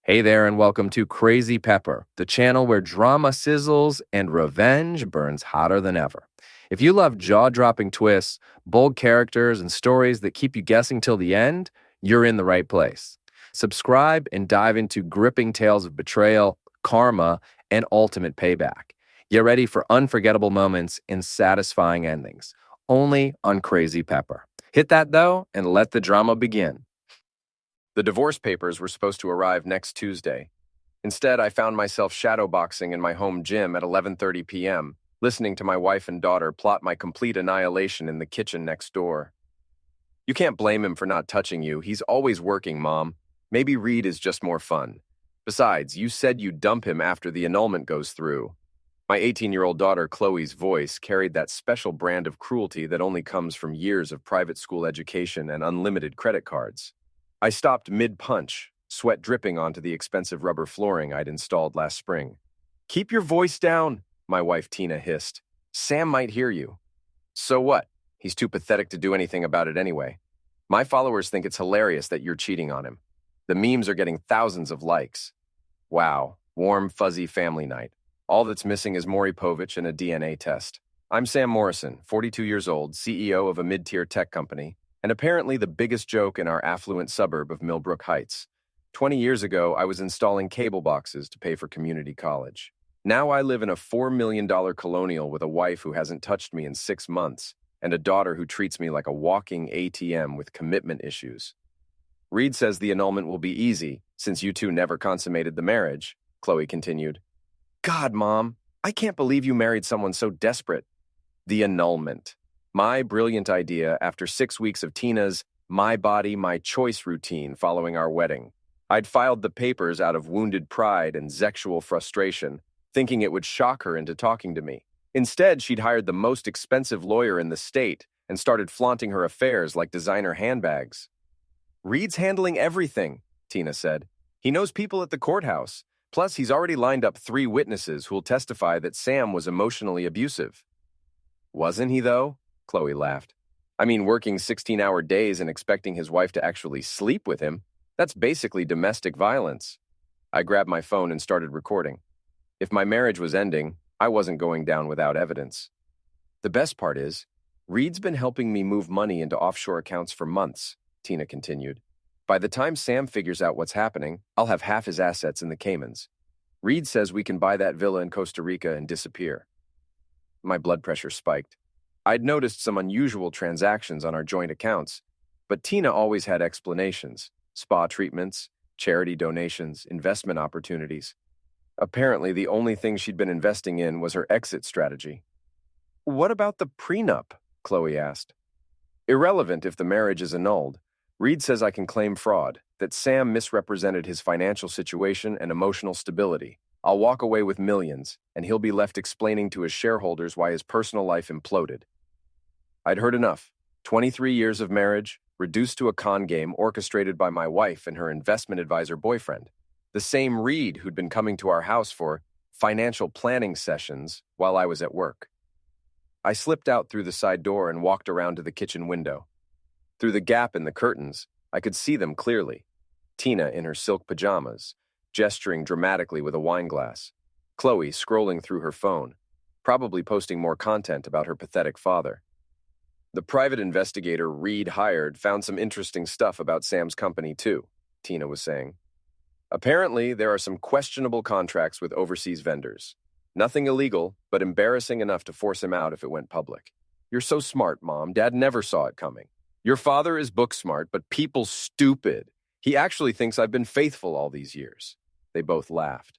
Hey there, and welcome to Crazy Pepper, the channel where drama sizzles and revenge burns hotter than ever. If you love jaw dropping twists, bold characters, and stories that keep you guessing till the end, you're in the right place. Subscribe and dive into gripping tales of betrayal, karma, and ultimate payback. Get ready for unforgettable moments and satisfying endings, only on Crazy Pepper. Hit that though, and let the drama begin. The divorce papers were supposed to arrive next Tuesday. Instead, I found myself shadowboxing in my home gym at 11:30 p.m., listening to my wife and daughter plot my complete annihilation in the kitchen next door. You can't blame him for not touching you. He's always working, Mom. Maybe Reed is just more fun. Besides, you said you'd dump him after the annulment goes through. My 18-year-old daughter Chloe's voice carried that special brand of cruelty that only comes from years of private school education and unlimited credit cards. I stopped mid-punch, sweat dripping onto the expensive rubber flooring I'd installed last spring. "Keep your voice down," my wife Tina hissed. "Sam might hear you." "So what? He's too pathetic to do anything about it anyway. My followers think it's hilarious that you're cheating on him. The memes are getting thousands of likes. Wow, warm, fuzzy family night. All that's missing is Maury Povich and a DNA test. I'm Sam Morrison, 42 years old, CEO of a mid-tier tech company, and apparently the biggest joke in our affluent suburb of Millbrook Heights. 20 years ago, I was installing cable boxes to pay for community college. Now I live in a $4 million colonial with a wife who hasn't touched me in 6 months and a daughter who treats me like a walking ATM with commitment issues. Reed says the annulment will be easy, since you two never consummated the marriage, Chloe continued. God, Mom, I can't believe you married someone so desperate. The annulment. My brilliant idea after 6 weeks of Tina's my body, my choice routine following our wedding. I'd filed the papers out of wounded pride and sexual frustration, thinking it would shock her into talking to me. Instead, she'd hired the most expensive lawyer in the state and started flaunting her affairs like designer handbags. Reed's handling everything, Tina said. He knows people at the courthouse. Plus, he's already lined up 3 witnesses who'll testify that Sam was emotionally abusive. Wasn't he, though? Chloe laughed. I mean, working 16-hour days and expecting his wife to actually sleep with him, that's basically domestic violence. I grabbed my phone and started recording. If my marriage was ending, I wasn't going down without evidence. The best part is, Reed's been helping me move money into offshore accounts for months, Tina continued. By the time Sam figures out what's happening, I'll have half his assets in the Caymans. Reed says we can buy that villa in Costa Rica and disappear. My blood pressure spiked. I'd noticed some unusual transactions on our joint accounts, but Tina always had explanations: spa treatments, charity donations, investment opportunities. Apparently, the only thing she'd been investing in was her exit strategy. What about the prenup? Chloe asked. Irrelevant if the marriage is annulled. Reed says I can claim fraud, that Sam misrepresented his financial situation and emotional stability. I'll walk away with millions, and he'll be left explaining to his shareholders why his personal life imploded. I'd heard enough. 23 years of marriage, reduced to a con game orchestrated by my wife and her investment advisor boyfriend. The same Reed who'd been coming to our house for financial planning sessions while I was at work. I slipped out through the side door and walked around to the kitchen window. Through the gap in the curtains, I could see them clearly. Tina in her silk pajamas, gesturing dramatically with a wine glass. Chloe scrolling through her phone, probably posting more content about her pathetic father. The private investigator Reed hired found some interesting stuff about Sam's company too, Tina was saying. Apparently, there are some questionable contracts with overseas vendors. Nothing illegal, but embarrassing enough to force him out if it went public. You're so smart, Mom. Dad never saw it coming. Your father is book smart, but people stupid. He actually thinks I've been faithful all these years. They both laughed.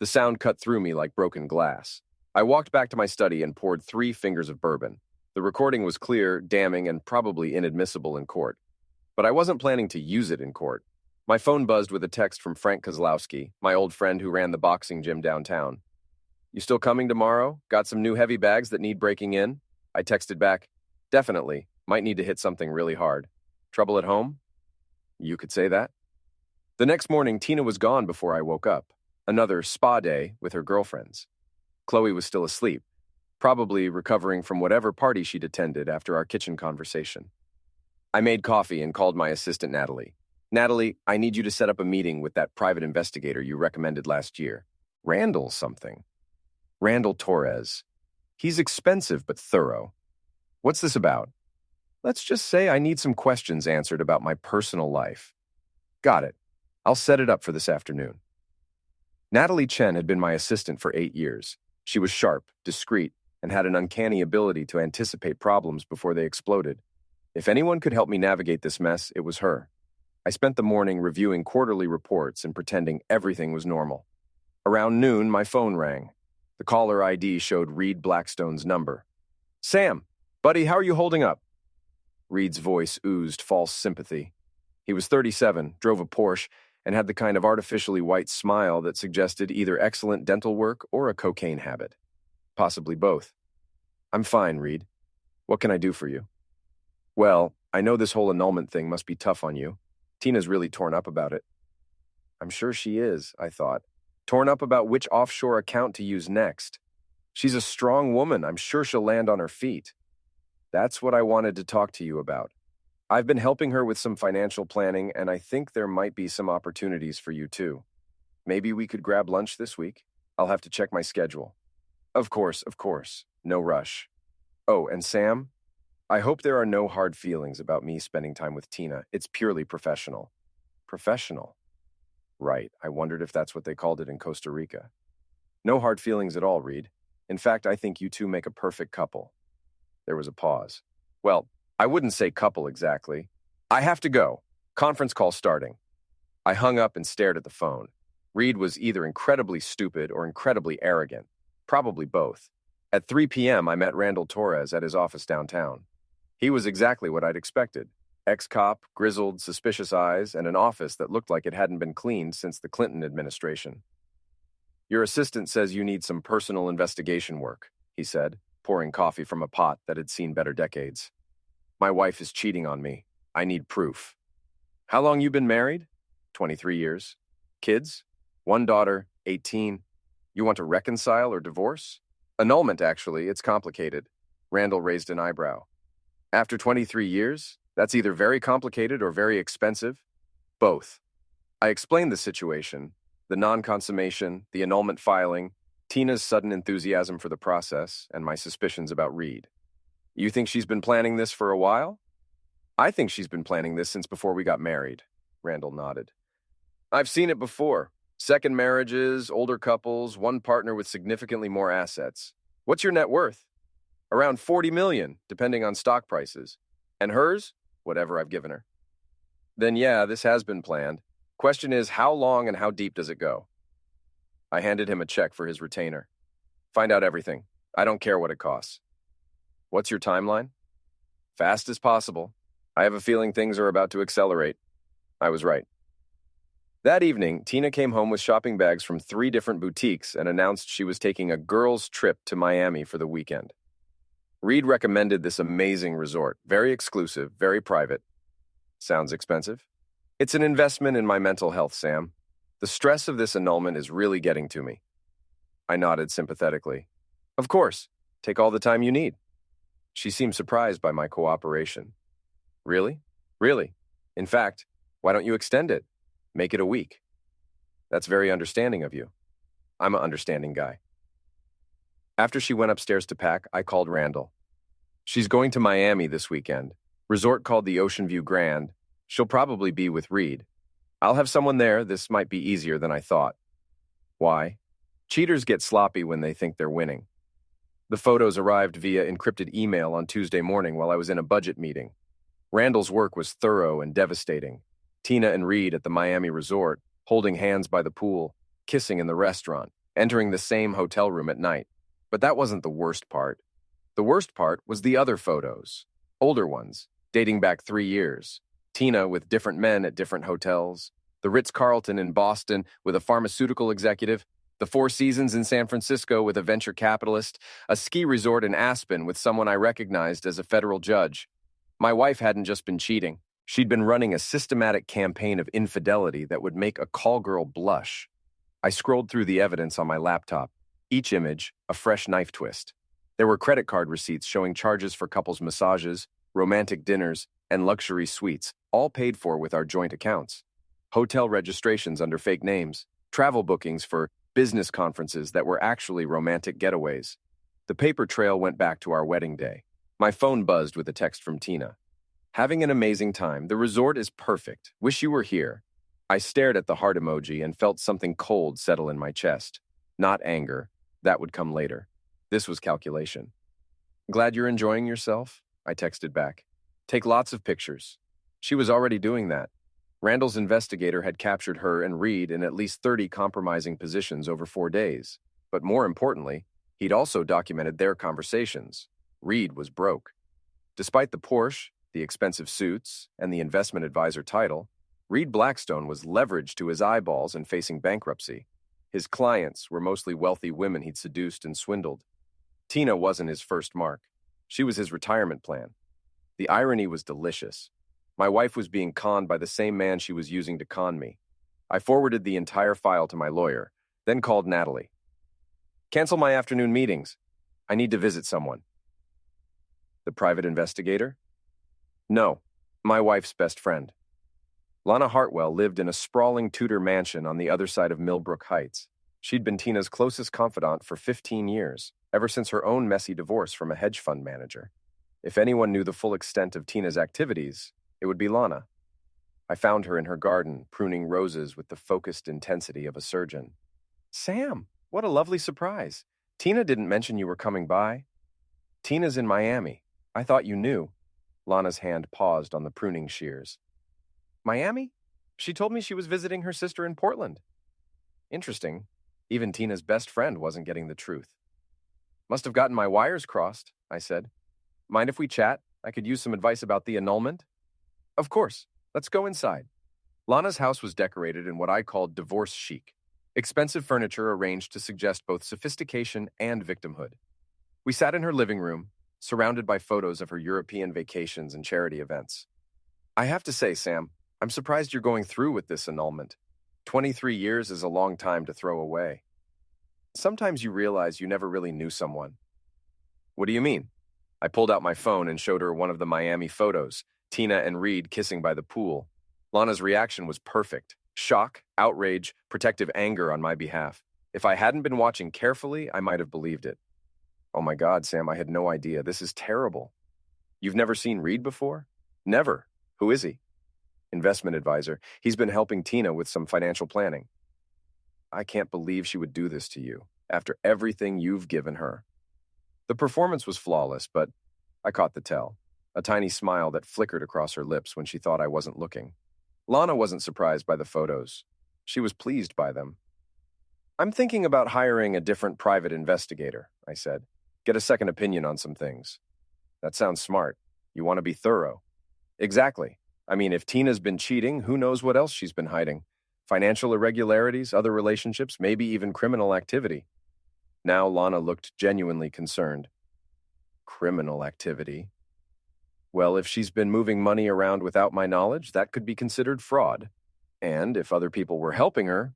The sound cut through me like broken glass. I walked back to my study and poured 3 fingers of bourbon. The recording was clear, damning, and probably inadmissible in court. But I wasn't planning to use it in court. My phone buzzed with a text from Frank Kozlowski, my old friend who ran the boxing gym downtown. You still coming tomorrow? Got some new heavy bags that need breaking in? I texted back, definitely. Might need to hit something really hard. Trouble at home? You could say that. The next morning, Tina was gone before I woke up. Another spa day with her girlfriends. Chloe was still asleep, probably recovering from whatever party she'd attended after our kitchen conversation. I made coffee and called my assistant Natalie. Natalie, I need you to set up a meeting with that private investigator you recommended last year. Randall something. Randall Torres. He's expensive but thorough. What's this about? Let's just say I need some questions answered about my personal life. Got it. I'll set it up for this afternoon. Natalie Chen had been my assistant for 8 years. She was sharp, discreet, and had an uncanny ability to anticipate problems before they exploded. If anyone could help me navigate this mess, it was her. I spent the morning reviewing quarterly reports and pretending everything was normal. Around noon, my phone rang. The caller ID showed Reed Blackstone's number. Sam, buddy, how are you holding up? Reed's voice oozed false sympathy. He was 37, drove a Porsche, and had the kind of artificially white smile that suggested either excellent dental work or a cocaine habit. Possibly both. I'm fine, Reed. What can I do for you? Well, I know this whole annulment thing must be tough on you. Tina's really torn up about it. I'm sure she is, I thought. Torn up about which offshore account to use next. She's a strong woman. I'm sure she'll land on her feet. That's what I wanted to talk to you about. I've been helping her with some financial planning, and I think there might be some opportunities for you too. Maybe we could grab lunch this week? I'll have to check my schedule. Of course. No rush. Oh, and Sam, I hope there are no hard feelings about me spending time with Tina. It's purely professional. Professional? Right, I wondered if that's what they called it in Costa Rica. No hard feelings at all, Reed. In fact, I think you two make a perfect couple. There was a pause. Well, I wouldn't say couple exactly. I have to go. Conference call starting. I hung up and stared at the phone. Reed was either incredibly stupid or incredibly arrogant. Probably both. At 3 p.m., I met Randall Torres at his office downtown. He was exactly what I'd expected. Ex-cop, grizzled, suspicious eyes, and an office that looked like it hadn't been cleaned since the Clinton administration. Your assistant says you need some personal investigation work, he said, pouring coffee from a pot that had seen better decades. My wife is cheating on me. I need proof. How long you been married? 23 years. Kids? 1 daughter, 18. You want to reconcile or divorce? Annulment, actually. It's complicated. Randall raised an eyebrow. After 23 years? That's either very complicated or very expensive. Both. I explained the situation, the non-consummation, the annulment filing, Tina's sudden enthusiasm for the process, and my suspicions about Reed. You think she's been planning this for a while? I think she's been planning this since before we got married, Randall nodded. I've seen it before. Second marriages, older couples, one partner with significantly more assets. What's your net worth? Around 40 million, depending on stock prices. And hers? Whatever I've given her. Then yeah, this has been planned. Question is, how long and how deep does it go? I handed him a check for his retainer. Find out everything. I don't care what it costs. What's your timeline? Fast as possible. I have a feeling things are about to accelerate. I was right. That evening, Tina came home with shopping bags from 3 different boutiques and announced she was taking a girls' trip to Miami for the weekend. Reed recommended this amazing resort, very exclusive, very private. Sounds expensive? It's an investment in my mental health, Sam. The stress of this annulment is really getting to me. I nodded sympathetically. Of course. Take all the time you need. She seemed surprised by my cooperation. Really? Really? In fact, why don't you extend it? Make it a week. That's very understanding of you. I'm an understanding guy. After she went upstairs to pack, I called Randall. She's going to Miami this weekend. Resort called the Ocean View Grand. She'll probably be with Reed. I'll have someone there. This might be easier than I thought. Why? Cheaters get sloppy when they think they're winning. The photos arrived via encrypted email on Tuesday morning while I was in a budget meeting. Randall's work was thorough and devastating. Tina and Reed at the Miami resort, holding hands by the pool, kissing in the restaurant, entering the same hotel room at night. But that wasn't the worst part. The worst part was the other photos. Older ones, dating back 3 years. Tina with different men at different hotels. The Ritz-Carlton in Boston with a pharmaceutical executive. The Four Seasons in San Francisco with a venture capitalist. A ski resort in Aspen with someone I recognized as a federal judge. My wife hadn't just been cheating. She'd been running a systematic campaign of infidelity that would make a call girl blush. I scrolled through the evidence on my laptop. Each image, a fresh knife twist. There were credit card receipts showing charges for couples' massages, romantic dinners, and luxury suites, all paid for with our joint accounts. Hotel registrations under fake names, travel bookings for business conferences that were actually romantic getaways. The paper trail went back to our wedding day. My phone buzzed with a text from Tina. Having an amazing time. The resort is perfect. Wish you were here. I stared at the heart emoji and felt something cold settle in my chest. Not anger. That would come later. This was calculation. Glad you're enjoying yourself? I texted back. Take lots of pictures. She was already doing that. Randall's investigator had captured her and Reed in at least 30 compromising positions over 4 days. But more importantly, he'd also documented their conversations. Reed was broke. Despite the Porsche, the expensive suits, and the investment advisor title, Reed Blackstone was leveraged to his eyeballs and facing bankruptcy. His clients were mostly wealthy women he'd seduced and swindled. Tina wasn't his first mark. She was his retirement plan. The irony was delicious. My wife was being conned by the same man she was using to con me. I forwarded the entire file to my lawyer, then called Natalie. Cancel my afternoon meetings. I need to visit someone. The private investigator? No, my wife's best friend. Lana Hartwell lived in a sprawling Tudor mansion on the other side of Millbrook Heights. She'd been Tina's closest confidant for 15 years, ever since her own messy divorce from a hedge fund manager. If anyone knew the full extent of Tina's activities, it would be Lana. I found her in her garden, pruning roses with the focused intensity of a surgeon. Sam, what a lovely surprise. Tina didn't mention you were coming by. Tina's in Miami. I thought you knew. Lana's hand paused on the pruning shears. Miami? She told me she was visiting her sister in Portland. Interesting. Even Tina's best friend wasn't getting the truth. Must have gotten my wires crossed, I said. Mind if we chat? I could use some advice about the annulment. Of course. Let's go inside. Lana's house was decorated in what I called divorce chic. Expensive furniture arranged to suggest both sophistication and victimhood. We sat in her living room, surrounded by photos of her European vacations and charity events. I have to say, Sam, I'm surprised you're going through with this annulment. 23 years is a long time to throw away. Sometimes you realize you never really knew someone. What do you mean? I pulled out my phone and showed her one of the Miami photos, Tina and Reed kissing by the pool. Lana's reaction was perfect. Shock, outrage, protective anger on my behalf. If I hadn't been watching carefully, I might have believed it. Oh my God, Sam, I had no idea. This is terrible. You've never seen Reed before? Never. Who is he? Investment advisor. He's been helping Tina with some financial planning. I can't believe she would do this to you, after everything you've given her. The performance was flawless, but I caught the tell. A tiny smile that flickered across her lips when she thought I wasn't looking. Lana wasn't surprised by the photos. She was pleased by them. I'm thinking about hiring a different private investigator, I said. Get a second opinion on some things. That sounds smart. You want to be thorough. Exactly. I mean, if Tina's been cheating, who knows what else she's been hiding? Financial irregularities, other relationships, maybe even criminal activity. Now Lana looked genuinely concerned. Criminal activity? Well, if she's been moving money around without my knowledge, that could be considered fraud. And if other people were helping her,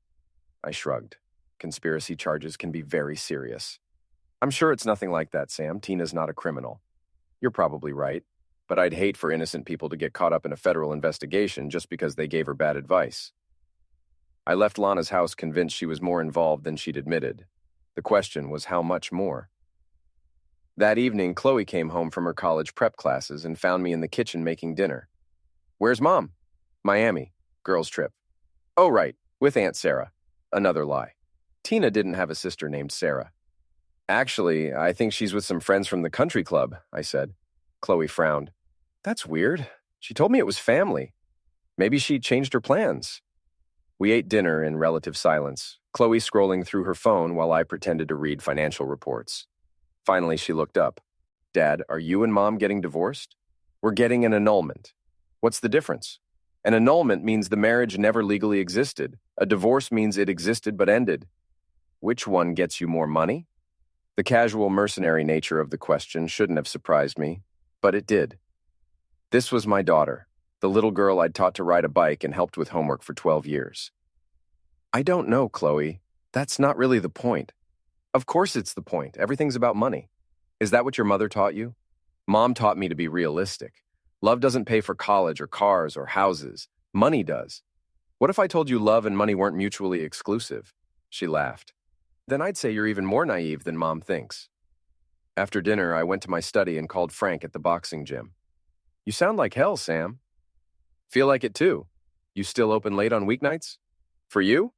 I shrugged. Conspiracy charges can be very serious. I'm sure it's nothing like that, Sam. Tina's not a criminal. You're probably right, but I'd hate for innocent people to get caught up in a federal investigation just because they gave her bad advice. I left Lana's house convinced she was more involved than she'd admitted. The question was how much more. That evening, Chloe came home from her college prep classes and found me in the kitchen making dinner. Where's Mom? Miami. Girls' trip. Oh, right. With Aunt Sarah. Another lie. Tina didn't have a sister named Sarah. Actually, I think she's with some friends from the country club, I said. Chloe frowned. That's weird. She told me it was family. Maybe she changed her plans. We ate dinner in relative silence, Chloe scrolling through her phone while I pretended to read financial reports. Finally, she looked up. Dad, are you and Mom getting divorced? We're getting an annulment. What's the difference? An annulment means the marriage never legally existed. A divorce means it existed but ended. Which one gets you more money? The casual mercenary nature of the question shouldn't have surprised me, but it did. This was my daughter, the little girl I'd taught to ride a bike and helped with homework for 12 years. I don't know, Chloe. That's not really the point. Of course it's the point. Everything's about money. Is that what your mother taught you? Mom taught me to be realistic. Love doesn't pay for college or cars or houses. Money does. What if I told you love and money weren't mutually exclusive? She laughed. Then I'd say you're even more naive than Mom thinks. After dinner, I went to my study and called Frank at the boxing gym. You sound like hell, Sam. Feel like it too. You still open late on weeknights? For you?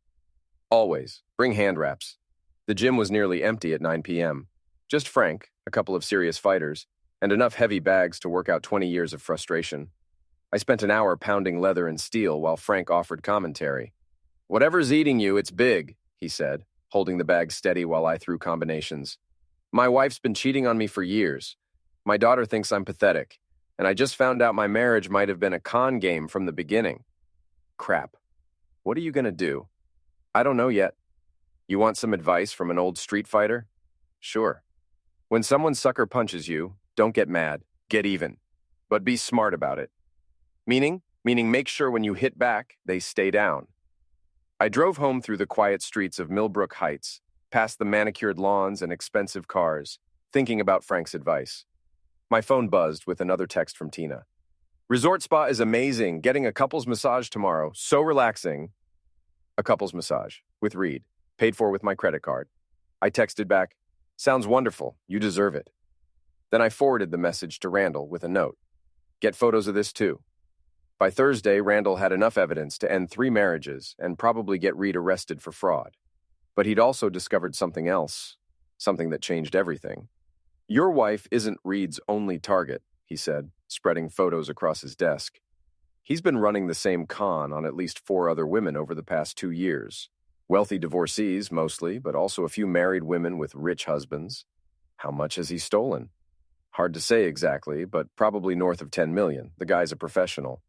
Always. Bring hand wraps. The gym was nearly empty at 9 p.m. Just Frank, a couple of serious fighters, and enough heavy bags to work out 20 years of frustration. I spent an hour pounding leather and steel while Frank offered commentary. Whatever's eating you, it's big, he said, holding the bag steady while I threw combinations. My wife's been cheating on me for years. My daughter thinks I'm pathetic, and I just found out my marriage might have been a con game from the beginning. Crap. What are you gonna do? I don't know yet. You want some advice from an old street fighter? Sure. When someone sucker punches you, don't get mad, get even. But be smart about it. Meaning make sure when you hit back, they stay down. I drove home through the quiet streets of Millbrook Heights, past the manicured lawns and expensive cars, thinking about Frank's advice. My phone buzzed with another text from Tina. Resort spa is amazing. Getting a couple's massage tomorrow. So relaxing. A couple's massage, with Reed, paid for with my credit card. I texted back, sounds wonderful. You deserve it. Then I forwarded the message to Randall with a note. Get photos of this too. By Thursday, Randall had enough evidence to end 3 marriages and probably get Reed arrested for fraud. But he'd also discovered something else, something that changed everything. Your wife isn't Reed's only target, he said, spreading photos across his desk. He's been running the same con on at least 4 other women over the past 2 years. Wealthy divorcees, mostly, but also a few married women with rich husbands. How much has he stolen? Hard to say exactly, but probably north of 10 million. The guy's a professional.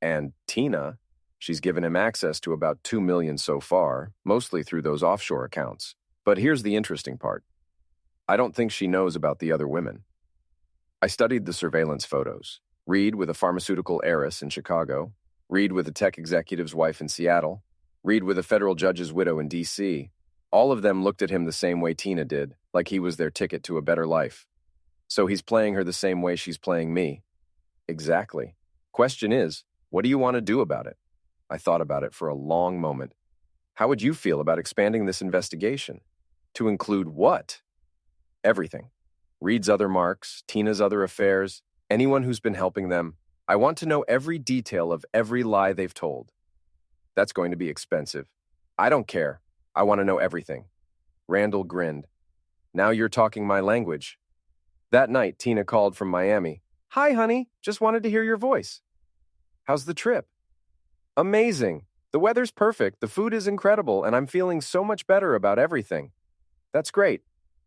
And Tina, she's given him access to about 2 million so far, mostly through those offshore accounts. But here's the interesting part. I don't think she knows about the other women. I studied the surveillance photos. Reed with a pharmaceutical heiress in Chicago, Reed with a tech executive's wife in Seattle, Reed with a federal judge's widow in D.C. All of them looked at him the same way Tina did, like he was their ticket to a better life. So he's playing her the same way she's playing me. Exactly. Question is, what do you want to do about it? I thought about it for a long moment. How would you feel about expanding this investigation? To include what? Everything. Reed's other marks, Tina's other affairs, anyone who's been helping them. I want to know every detail of every lie they've told. That's going to be expensive. I don't care. I want to know everything. Randall grinned. Now you're talking my language. That night, Tina called from Miami. Hi, honey. Just wanted to hear your voice. How's the trip? Amazing. The weather's perfect, the food is incredible, and I'm feeling so much better about everything. That's great.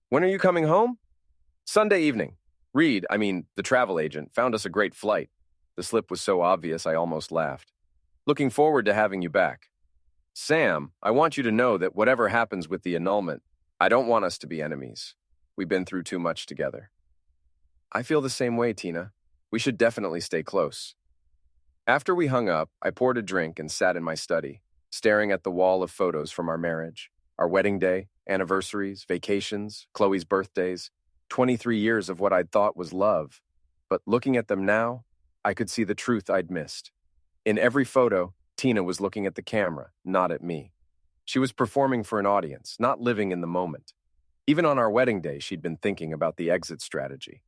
When are you coming home? Sunday evening. Reed, the travel agent, found us a great flight. The slip was so obvious I almost laughed. Looking forward to having you back. Sam, I want you to know that whatever happens with the annulment, I don't want us to be enemies. We've been through too much together. I feel the same way, Tina. We should definitely stay close. After we hung up, I poured a drink and sat in my study, staring at the wall of photos from our marriage, our wedding day, anniversaries, vacations, Chloe's birthdays, 23 years of what I'd thought was love. But looking at them now, I could see the truth I'd missed. In every photo, Tina was looking at the camera, not at me. She was performing for an audience, not living in the moment. Even on our wedding day, she'd been thinking about the exit strategy.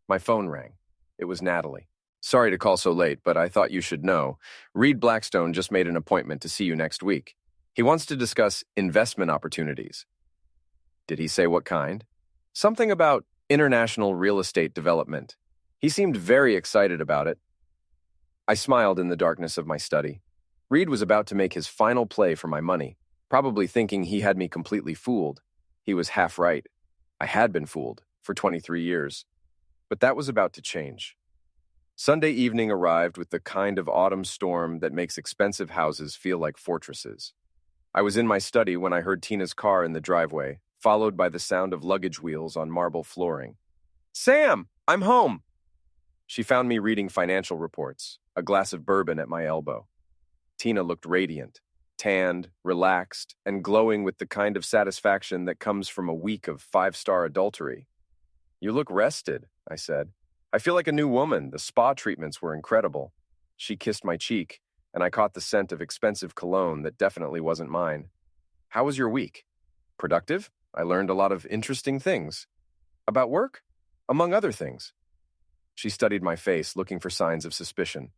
My phone rang. It was Natalie. Sorry to call so late, but I thought you should know. Reed Blackstone just made an appointment to see you next week. He wants to discuss investment opportunities. Did he say what kind? Something about international real estate development. He seemed very excited about it. I smiled in the darkness of my study. Reed was about to make his final play for my money, probably thinking he had me completely fooled. He was half right. I had been fooled for 23 years. But that was about to change. Sunday evening arrived with the kind of autumn storm that makes expensive houses feel like fortresses. I was in my study when I heard Tina's car in the driveway, followed by the sound of luggage wheels on marble flooring. Sam, I'm home! She found me reading financial reports, a glass of bourbon at my elbow. Tina looked radiant, tanned, relaxed, and glowing with the kind of satisfaction that comes from a week of 5-star adultery. You look rested, I said. I feel like a new woman. The spa treatments were incredible. She kissed my cheek, and I caught the scent of expensive cologne that definitely wasn't mine. How was your week? Productive? I learned a lot of interesting things. About work? Among other things. She studied my face, looking for signs of suspicion.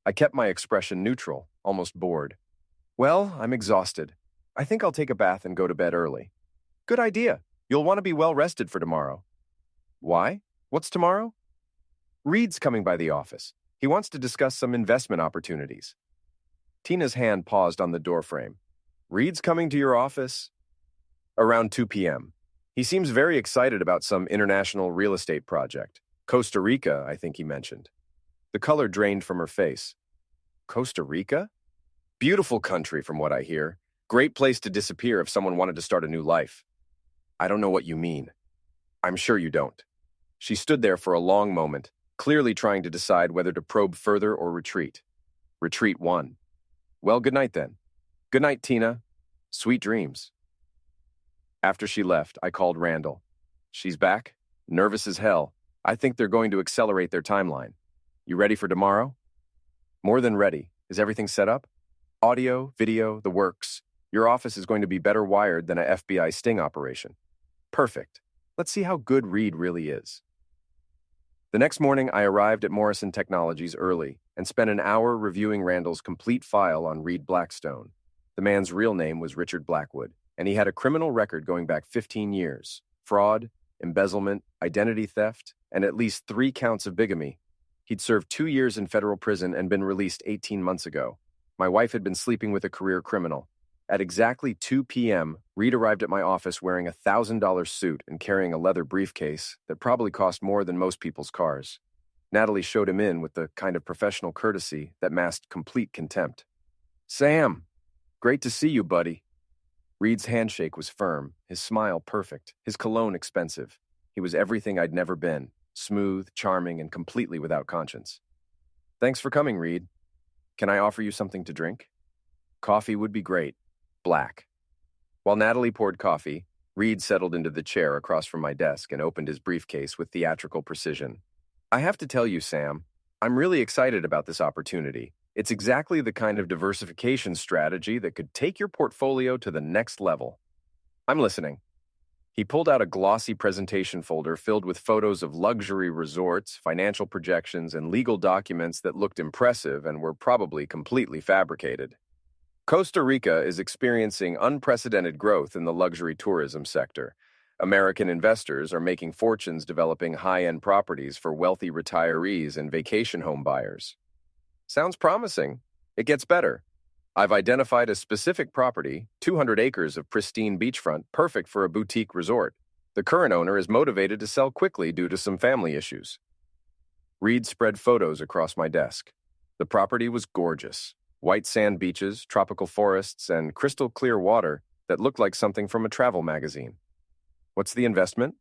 I kept my expression neutral, almost bored. Well, I'm exhausted. I think I'll take a bath and go to bed early. Good idea. You'll want to be well rested for tomorrow. Why? What's tomorrow? Reed's coming by the office. He wants to discuss some investment opportunities. Tina's hand paused on the doorframe. Reed's coming to your office? Around 2 p.m. He seems very excited about some international real estate project. Costa Rica, I think he mentioned. The color drained from her face. Costa Rica? Beautiful country from what I hear. Great place to disappear if someone wanted to start a new life. I don't know what you mean. I'm sure you don't. She stood there for a long moment, clearly trying to decide whether to probe further or retreat. Retreat won. Well, good night then. Good night, Tina. Sweet dreams. After she left, I called Randall. She's back? Nervous as hell. I think they're going to accelerate their timeline. You ready for tomorrow? More than ready. Is everything set up? Audio, video, the works. Your office is going to be better wired than a FBI sting operation. Perfect. Let's see how good Reed really is. The next morning, I arrived at Morrison Technologies early and spent an hour reviewing Randall's complete file on Reed Blackstone. The man's real name was Richard Blackwood, and he had a criminal record going back 15 years. Fraud, embezzlement, identity theft, and at least 3 counts of bigamy. He'd served 2 years in federal prison and been released 18 months ago. My wife had been sleeping with a career criminal. At exactly 2 p.m., Reed arrived at my office wearing a $1,000 suit and carrying a leather briefcase that probably cost more than most people's cars. Natalie showed him in with the kind of professional courtesy that masked complete contempt. Sam, great to see you, buddy. Reed's handshake was firm, his smile perfect, his cologne expensive. He was everything I'd never been, smooth, charming, and completely without conscience. Thanks for coming, Reed. Can I offer you something to drink? Coffee would be great. Black. While Natalie poured coffee, Reed settled into the chair across from my desk and opened his briefcase with theatrical precision. I have to tell you, Sam, I'm really excited about this opportunity. It's exactly the kind of diversification strategy that could take your portfolio to the next level. I'm listening. He pulled out a glossy presentation folder filled with photos of luxury resorts, financial projections, and legal documents that looked impressive and were probably completely fabricated. Costa Rica is experiencing unprecedented growth in the luxury tourism sector. American investors are making fortunes developing high-end properties for wealthy retirees and vacation home buyers. Sounds promising. It gets better. I've identified a specific property, 200 acres of pristine beachfront, perfect for a boutique resort. The current owner is motivated to sell quickly due to some family issues. Reed spread photos across my desk. The property was gorgeous. White sand beaches, tropical forests, and crystal clear water that looked like something from a travel magazine. What's the investment?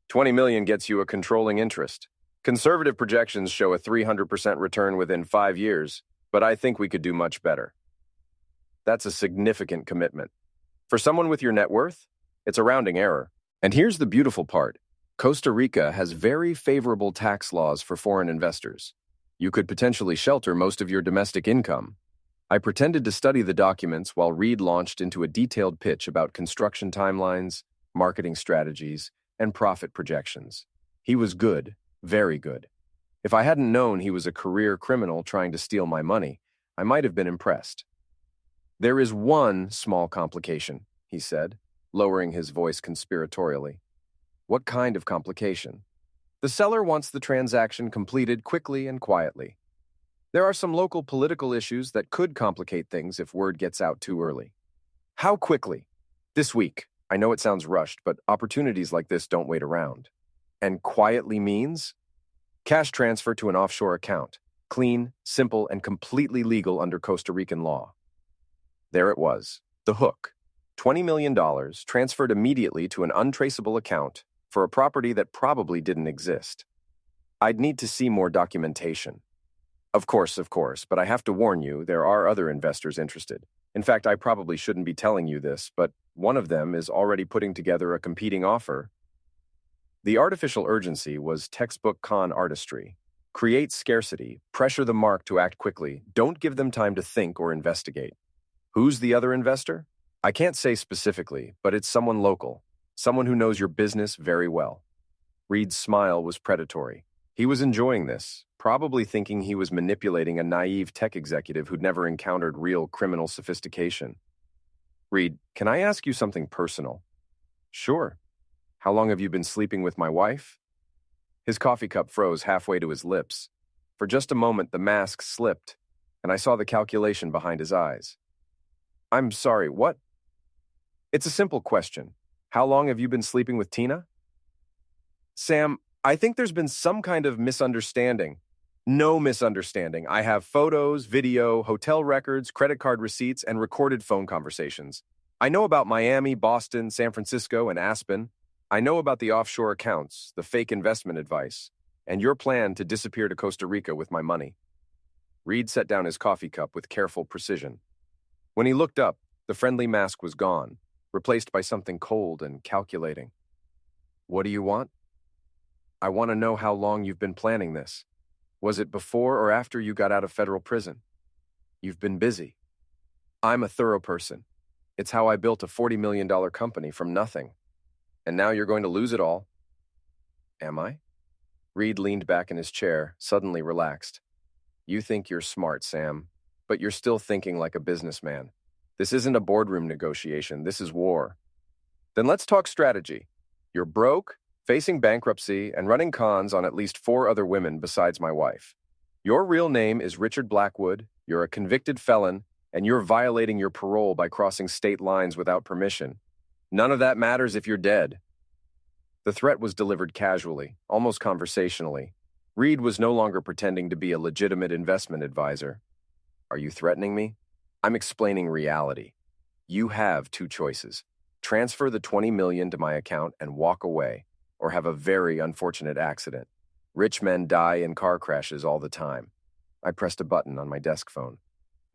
$20 million gets you a controlling interest. Conservative projections show a 300% return within 5 years, but I think we could do much better. That's a significant commitment. For someone with your net worth, it's a rounding error. And here's the beautiful part. Costa Rica has very favorable tax laws for foreign investors. You could potentially shelter most of your domestic income. I pretended to study the documents while Reed launched into a detailed pitch about construction timelines, marketing strategies, and profit projections. He was good, very good. If I hadn't known he was a career criminal trying to steal my money, I might have been impressed. There is one small complication, he said, lowering his voice conspiratorially. What kind of complication? The seller wants the transaction completed quickly and quietly. There are some local political issues that could complicate things if word gets out too early. How quickly? This week. I know it sounds rushed, but opportunities like this don't wait around. And quietly means? Cash transfer to an offshore account. Clean, simple, and completely legal under Costa Rican law. There it was. The hook. $20 million transferred immediately to an untraceable account for a property that probably didn't exist. I'd need to see more documentation. Of course, but I have to warn you, there are other investors interested. In fact, I probably shouldn't be telling you this, but one of them is already putting together a competing offer. The artificial urgency was textbook con artistry. Create scarcity, pressure the mark to act quickly, don't give them time to think or investigate. Who's the other investor? I can't say specifically, but it's someone local, someone who knows your business very well. Reed's smile was predatory. He was enjoying this, probably thinking he was manipulating a naive tech executive who'd never encountered real criminal sophistication. Reed, can I ask you something personal? Sure. How long have you been sleeping with my wife? His coffee cup froze halfway to his lips. For just a moment, the mask slipped, and I saw the calculation behind his eyes. I'm sorry, what? It's a simple question. How long have you been sleeping with Tina? Sam, I think there's been some kind of misunderstanding. No misunderstanding. I have photos, video, hotel records, credit card receipts, and recorded phone conversations. I know about Miami, Boston, San Francisco, and Aspen. I know about the offshore accounts, the fake investment advice, and your plan to disappear to Costa Rica with my money. Reed set down his coffee cup with careful precision. When he looked up, the friendly mask was gone, replaced by something cold and calculating. What do you want? I want to know how long you've been planning this. Was it before or after you got out of federal prison? You've been busy. I'm a thorough person. It's how I built a $40 million company from nothing. And now you're going to lose it all. Am I? Reed leaned back in his chair, suddenly relaxed. You think you're smart, Sam, but you're still thinking like a businessman. This isn't a boardroom negotiation, this is war. Then let's talk strategy. You're broke, facing bankruptcy, and running cons on at least 4 other women besides my wife. Your real name is Richard Blackwood, you're a convicted felon, and you're violating your parole by crossing state lines without permission. None of that matters if you're dead. The threat was delivered casually, almost conversationally. Reed was no longer pretending to be a legitimate investment advisor. Are you threatening me? I'm explaining reality. You have 2 choices. Transfer the $20 million to my account and walk away, or have a very unfortunate accident. Rich men die in car crashes all the time. I pressed a button on my desk phone.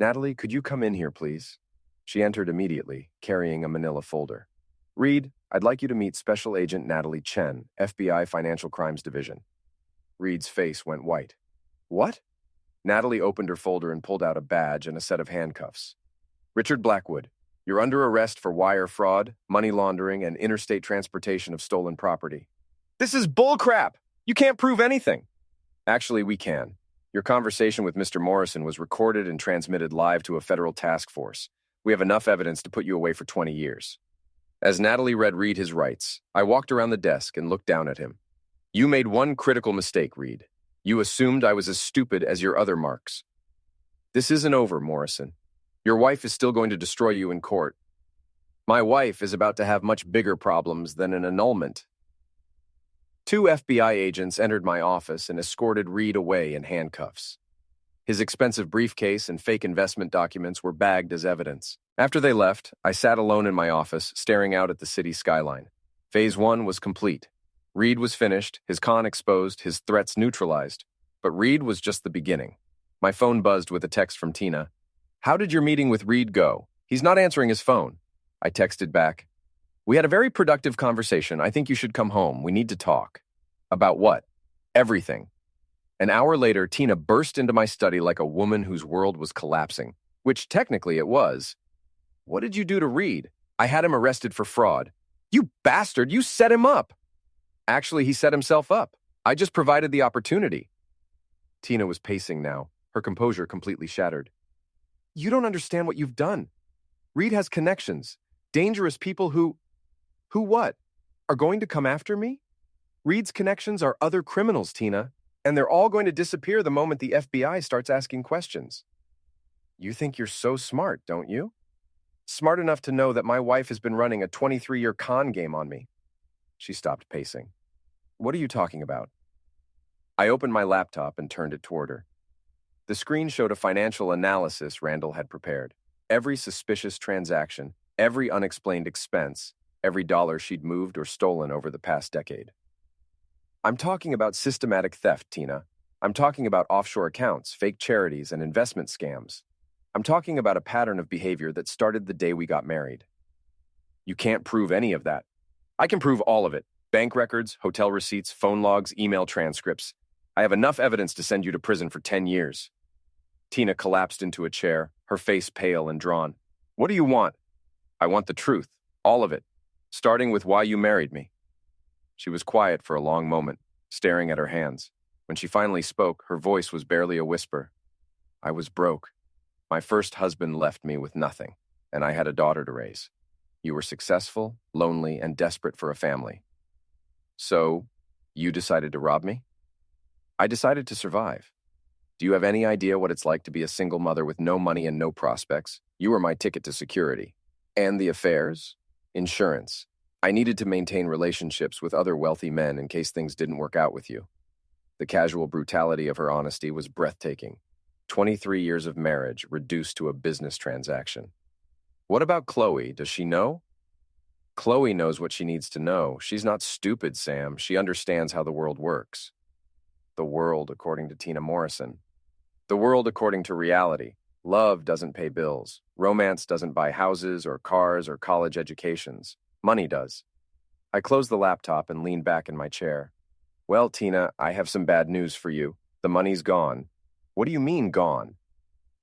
Natalie, could you come in here, please? She entered immediately, carrying a manila folder. Reed, I'd like you to meet Special Agent Natalie Chen, FBI Financial Crimes Division. Reed's face went white. What? Natalie opened her folder and pulled out a badge and a set of handcuffs. Richard Blackwood, you're under arrest for wire fraud, money laundering, and interstate transportation of stolen property. This is bullcrap! You can't prove anything! Actually, we can. Your conversation with Mr. Morrison was recorded and transmitted live to a federal task force. We have enough evidence to put you away for 20 years. As Natalie read Reed his rights, I walked around the desk and looked down at him. You made one critical mistake, Reed. You assumed I was as stupid as your other marks. This isn't over, Morrison. Your wife is still going to destroy you in court. My wife is about to have much bigger problems than an annulment. 2 FBI agents entered my office and escorted Reed away in handcuffs. His expensive briefcase and fake investment documents were bagged as evidence. After they left, I sat alone in my office, staring out at the city skyline. Phase 1 was complete. Reed was finished, his con exposed, his threats neutralized. But Reed was just the beginning. My phone buzzed with a text from Tina. How did your meeting with Reed go? He's not answering his phone. I texted back. We had a very productive conversation. I think you should come home. We need to talk. About what? Everything. An hour later, Tina burst into my study like a woman whose world was collapsing, which technically it was. What did you do to Reed? I had him arrested for fraud. You bastard, you set him up. Actually, he set himself up. I just provided the opportunity. Tina was pacing now, her composure completely shattered. You don't understand what you've done. Reed has connections, dangerous people who what? Are going to come after me? Reed's connections are other criminals, Tina, and they're all going to disappear the moment the FBI starts asking questions. You think you're so smart, don't you? Smart enough to know that my wife has been running a 23-year con game on me. She stopped pacing. What are you talking about? I opened my laptop and turned it toward her. The screen showed a financial analysis Randall had prepared. Every suspicious transaction, every unexplained expense, every dollar she'd moved or stolen over the past decade. I'm talking about systematic theft, Tina. I'm talking about offshore accounts, fake charities, and investment scams. I'm talking about a pattern of behavior that started the day we got married. You can't prove any of that. I can prove all of it. Bank records, hotel receipts, phone logs, email transcripts. I have enough evidence to send you to prison for 10 years. Tina collapsed into a chair, her face pale and drawn. What do you want? I want the truth, all of it, starting with why you married me. She was quiet for a long moment, staring at her hands. When she finally spoke, her voice was barely a whisper. I was broke. My first husband left me with nothing, and I had a daughter to raise. You were successful, lonely, and desperate for a family. So, you decided to rob me? I decided to survive. Do you have any idea what it's like to be a single mother with no money and no prospects? You were my ticket to security. And the affairs? Insurance. I needed to maintain relationships with other wealthy men in case things didn't work out with you. The casual brutality of her honesty was breathtaking. 23 years of marriage reduced to a business transaction. What about Chloe? Does she know? Chloe knows what she needs to know. She's not stupid, Sam. She understands how the world works. The world, according to Tina Morrison. The world according to reality. Love doesn't pay bills. Romance doesn't buy houses or cars or college educations. Money does. I closed the laptop and leaned back in my chair. Well, Tina, I have some bad news for you. The money's gone. What do you mean, gone?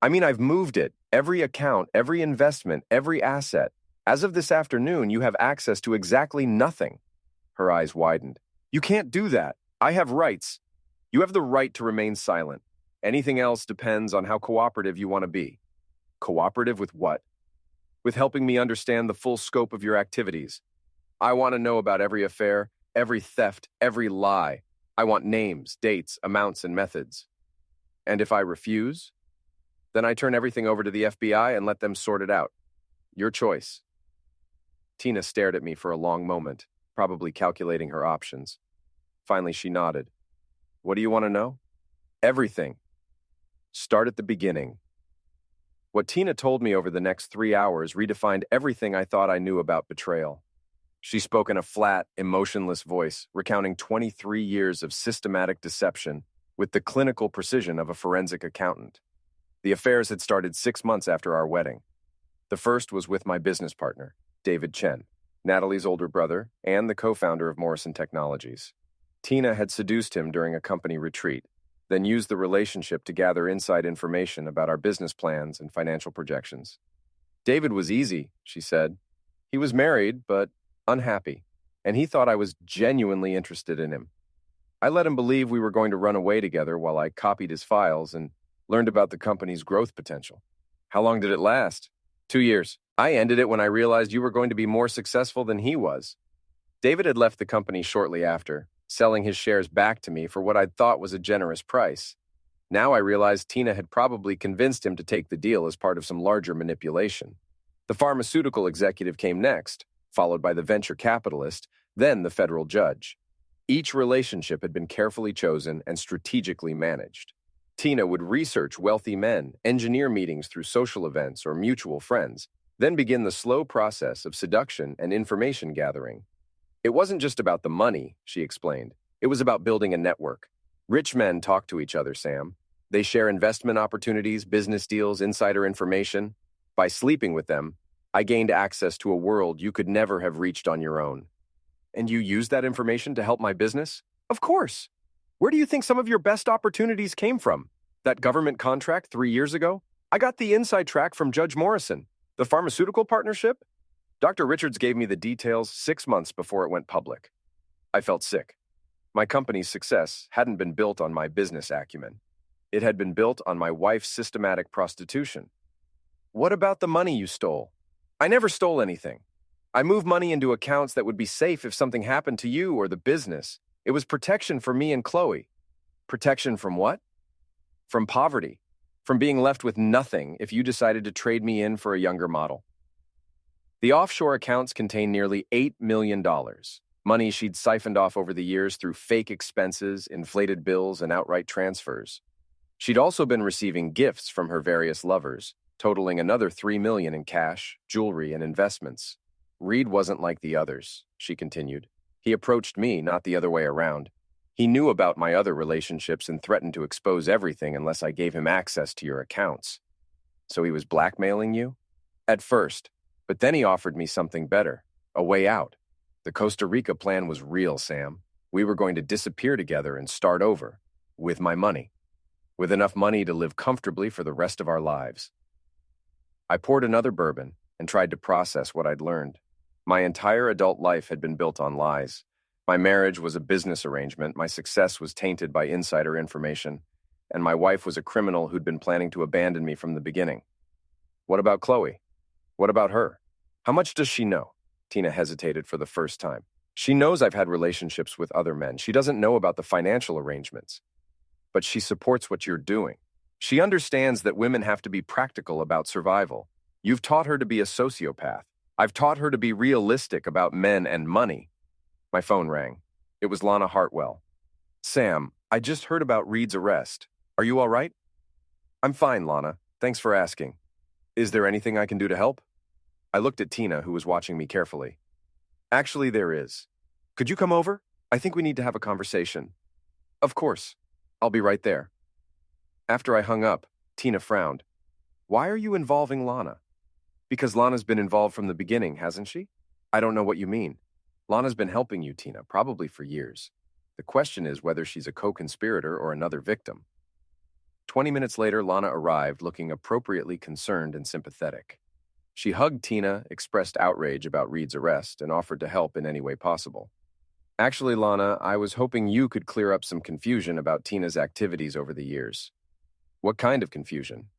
I mean, I've moved it. Every account, every investment, every asset. As of this afternoon, you have access to exactly nothing. Her eyes widened. You can't do that. I have rights. You have the right to remain silent. Anything else depends on how cooperative you want to be. Cooperative with what? With helping me understand the full scope of your activities. I want to know about every affair, every theft, every lie. I want names, dates, amounts, and methods. And if I refuse, then I turn everything over to the FBI and let them sort it out. Your choice. Tina stared at me for a long moment, probably calculating her options. Finally, she nodded. What do you want to know? Everything. Start at the beginning. What Tina told me over the next 3 hours redefined everything I thought I knew about betrayal. She spoke in a flat, emotionless voice, recounting 23 years of systematic deception with the clinical precision of a forensic accountant. The affairs had started 6 months after our wedding. The first was with my business partner, David Chen, Natalie's older brother and the co-founder of Morrison Technologies. Tina had seduced him during a company retreat, then used the relationship to gather inside information about our business plans and financial projections. David was easy, she said. He was married, but unhappy, and he thought I was genuinely interested in him. I let him believe we were going to run away together while I copied his files and learned about the company's growth potential. How long did it last? 2 years. I ended it when I realized you were going to be more successful than he was. David had left the company shortly after, selling his shares back to me for what I'd thought was a generous price. Now I realized Tina had probably convinced him to take the deal as part of some larger manipulation. The pharmaceutical executive came next, followed by the venture capitalist, then the federal judge. Each relationship had been carefully chosen and strategically managed. Tina would research wealthy men, engineer meetings through social events or mutual friends, then begin the slow process of seduction and information gathering. It wasn't just about the money, she explained. It was about building a network. Rich men talk to each other, Sam. They share investment opportunities, business deals, insider information. By sleeping with them, I gained access to a world you could never have reached on your own. And you used that information to help my business? Of course. Where do you think some of your best opportunities came from? That government contract 3 years ago? I got the inside track from Judge Morrison. The pharmaceutical partnership? Dr. Richards gave me the details 6 months before it went public. I felt sick. My company's success hadn't been built on my business acumen. It had been built on my wife's systematic prostitution. What about the money you stole? I never stole anything. I moved money into accounts that would be safe if something happened to you or the business. It was protection for me and Chloe. Protection from what? From poverty. From being left with nothing if you decided to trade me in for a younger model. The offshore accounts contained nearly $8 million, money she'd siphoned off over the years through fake expenses, inflated bills, and outright transfers. She'd also been receiving gifts from her various lovers, totaling another $3 million in cash, jewelry, and investments. Reed wasn't like the others, she continued. He approached me, not the other way around. He knew about my other relationships and threatened to expose everything unless I gave him access to your accounts. So he was blackmailing you? At first. But then he offered me something better, a way out. The Costa Rica plan was real, Sam. We were going to disappear together and start over. With my money. With enough money to live comfortably for the rest of our lives. I poured another bourbon and tried to process what I'd learned. My entire adult life had been built on lies. My marriage was a business arrangement, my success was tainted by insider information, and my wife was a criminal who'd been planning to abandon me from the beginning. What about Chloe? What about her? How much does she know? Tina hesitated for the first time. She knows I've had relationships with other men. She doesn't know about the financial arrangements. But she supports what you're doing. She understands that women have to be practical about survival. You've taught her to be a sociopath. I've taught her to be realistic about men and money. My phone rang. It was Lana Hartwell. Sam, I just heard about Reed's arrest. Are you all right? I'm fine, Lana. Thanks for asking. Is there anything I can do to help? I looked at Tina, who was watching me carefully. Actually, there is. Could you come over? I think we need to have a conversation. Of course. I'll be right there. After I hung up, Tina frowned. Why are you involving Lana? Because Lana's been involved from the beginning, hasn't she? I don't know what you mean. Lana's been helping you, Tina, probably for years. The question is whether she's a co-conspirator or another victim. 20 minutes later, Lana arrived looking appropriately concerned and sympathetic. She hugged Tina, expressed outrage about Reed's arrest, and offered to help in any way possible. Actually, Lana, I was hoping you could clear up some confusion about Tina's activities over the years. What kind of confusion?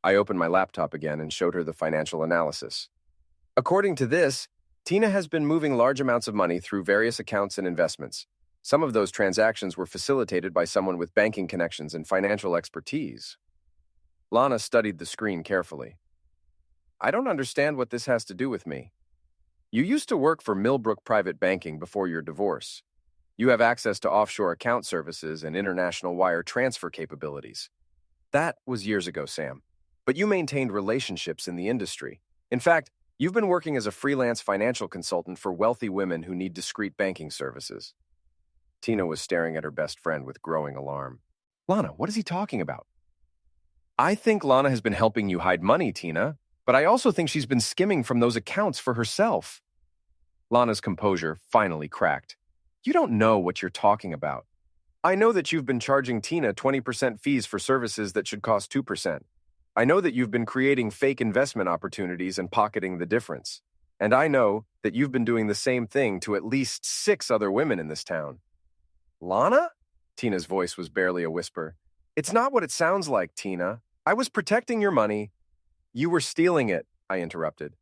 I opened my laptop again and showed her the financial analysis. According to this, Tina has been moving large amounts of money through various accounts and investments. Some of those transactions were facilitated by someone with banking connections and financial expertise. Lana studied the screen carefully. I don't understand what this has to do with me. You used to work for Millbrook Private Banking before your divorce. You have access to offshore account services and international wire transfer capabilities. That was years ago, Sam. But you maintained relationships in the industry. In fact, you've been working as a freelance financial consultant for wealthy women who need discreet banking services. Tina was staring at her best friend with growing alarm. Lana, what is he talking about? I think Lana has been helping you hide money, Tina, but I also think she's been skimming from those accounts for herself. Lana's composure finally cracked. You don't know what you're talking about. I know that you've been charging Tina 20% fees for services that should cost 2%. I know that you've been creating fake investment opportunities and pocketing the difference. And I know that you've been doing the same thing to at least 6 other women in this town. Lana? Tina's voice was barely a whisper. It's not what it sounds like, Tina. I was protecting your money. You were stealing it, I interrupted.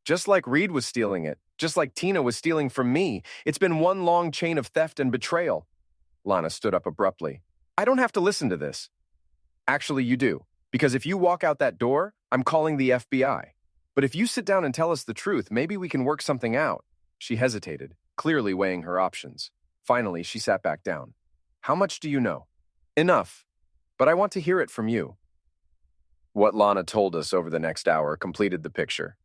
Just like Reed was stealing it, just like Tina was stealing from me. It's been one long chain of theft and betrayal. Lana stood up abruptly. I don't have to listen to this. Actually, you do. Because if you walk out that door, I'm calling the FBI. But if you sit down and tell us the truth, maybe we can work something out. She hesitated, clearly weighing her options. Finally, she sat back down. How much do you know? Enough. But I want to hear it from you. What Lana told us over the next hour completed the picture.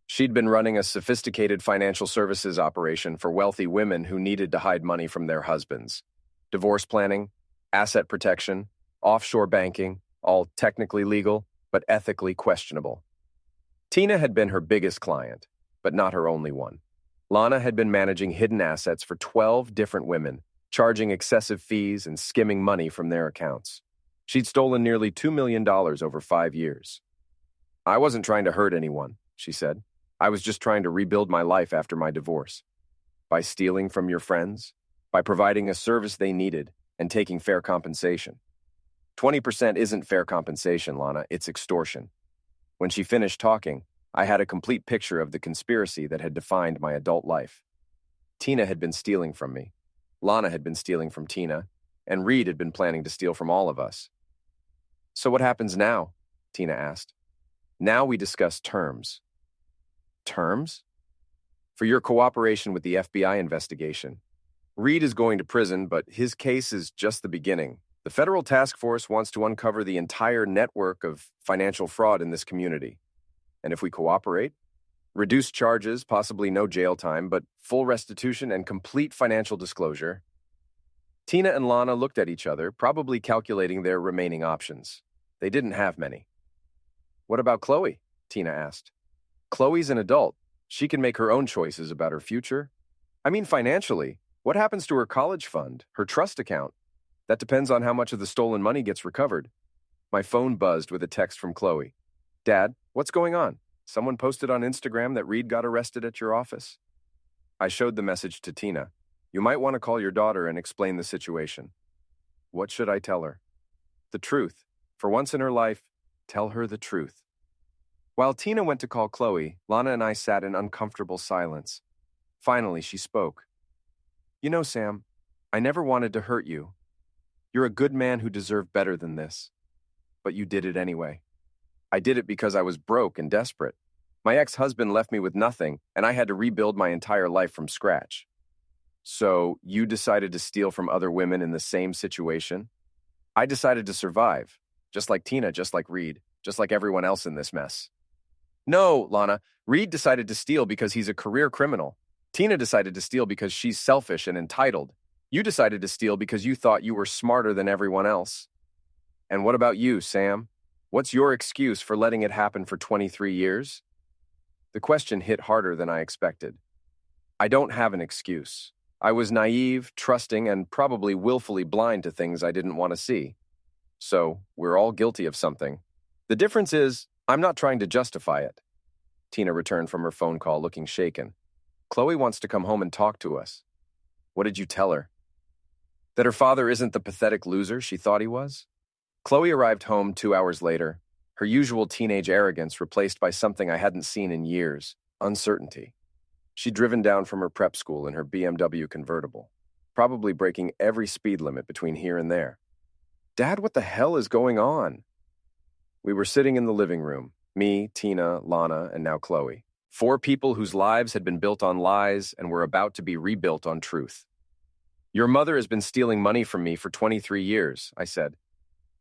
She'd been running a sophisticated financial services operation for wealthy women who needed to hide money from their husbands. Divorce planning, asset protection, offshore banking, all technically legal, but ethically questionable. Tina had been her biggest client, but not her only one. Lana had been managing hidden assets for 12 different women, charging excessive fees and skimming money from their accounts. She'd stolen nearly $2 million over 5 years. I wasn't trying to hurt anyone, she said. I was just trying to rebuild my life after my divorce. By stealing from your friends, by providing a service they needed, and taking fair compensation. 20% isn't fair compensation, Lana, it's extortion. When she finished talking, I had a complete picture of the conspiracy that had defined my adult life. Tina had been stealing from me. Lana had been stealing from Tina, and Reed had been planning to steal from all of us. So what happens now? Tina asked. Now we discuss terms. Terms? For your cooperation with the FBI investigation. Reed is going to prison, but his case is just the beginning. The federal task force wants to uncover the entire network of financial fraud in this community. And if we cooperate, reduced charges, possibly no jail time, but full restitution and complete financial disclosure. Tina and Lana looked at each other, probably calculating their remaining options. They didn't have many. What about Chloe? Tina asked. Chloe's an adult. She can make her own choices about her future. I mean financially. What happens to her college fund, her trust account? That depends on how much of the stolen money gets recovered. My phone buzzed with a text from Chloe. Dad, what's going on? Someone posted on Instagram that Reed got arrested at your office. I showed the message to Tina. You might want to call your daughter and explain the situation. What should I tell her? The truth. For once in her life, tell her the truth. While Tina went to call Chloe, Lana and I sat in uncomfortable silence. Finally, she spoke. You know, Sam, I never wanted to hurt you. You're a good man who deserved better than this. But you did it anyway. I did it because I was broke and desperate. My ex-husband left me with nothing, and I had to rebuild my entire life from scratch. So, you decided to steal from other women in the same situation? I decided to survive, just like Tina, just like Reed, just like everyone else in this mess. No, Lana, Reed decided to steal because he's a career criminal. Tina decided to steal because she's selfish and entitled. You decided to steal because you thought you were smarter than everyone else. And what about you, Sam? What's your excuse for letting it happen for 23 years? The question hit harder than I expected. I don't have an excuse. I was naive, trusting, and probably willfully blind to things I didn't want to see. So, we're all guilty of something. The difference is, I'm not trying to justify it. Tina returned from her phone call looking shaken. Chloe wants to come home and talk to us. What did you tell her? That her father isn't the pathetic loser she thought he was? Chloe arrived home 2 hours later, her usual teenage arrogance replaced by something I hadn't seen in years, uncertainty. She'd driven down from her prep school in her BMW convertible, probably breaking every speed limit between here and there. Dad, what the hell is going on? We were sitting in the living room, me, Tina, Lana, and now Chloe. 4 people whose lives had been built on lies and were about to be rebuilt on truth. Your mother has been stealing money from me for 23 years, I said.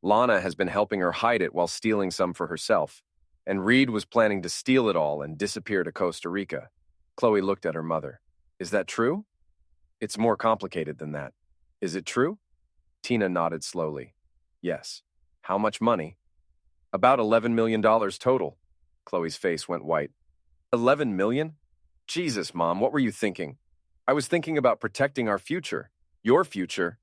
Lana has been helping her hide it while stealing some for herself, and Reed was planning to steal it all and disappear to Costa Rica. Chloe looked at her mother. Is that true? It's more complicated than that. Is it true? Tina nodded slowly. Yes. How much money? About $11 million total. Chloe's face went white. 11 million? Jesus, Mom, what were you thinking? I was thinking about protecting our future. Your future.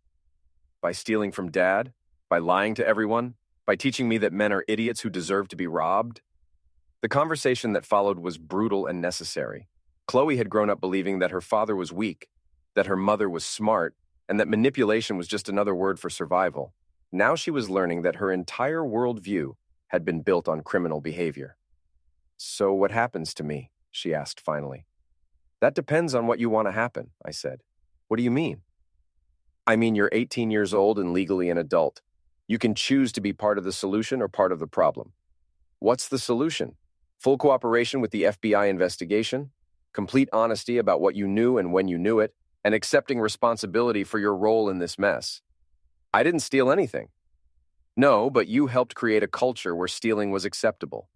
By stealing from Dad? By lying to everyone? By teaching me that men are idiots who deserve to be robbed? The conversation that followed was brutal and necessary. Chloe had grown up believing that her father was weak, that her mother was smart, and that manipulation was just another word for survival. Now she was learning that her entire worldview had been built on criminal behavior. So what happens to me? She asked finally. That depends on what you want to happen, I said. What do you mean? I mean, you're 18 years old and legally an adult. You can choose to be part of the solution or part of the problem. What's the solution? Full cooperation with the FBI investigation, complete honesty about what you knew and when you knew it, and accepting responsibility for your role in this mess. I didn't steal anything. No, but you helped create a culture where stealing was acceptable.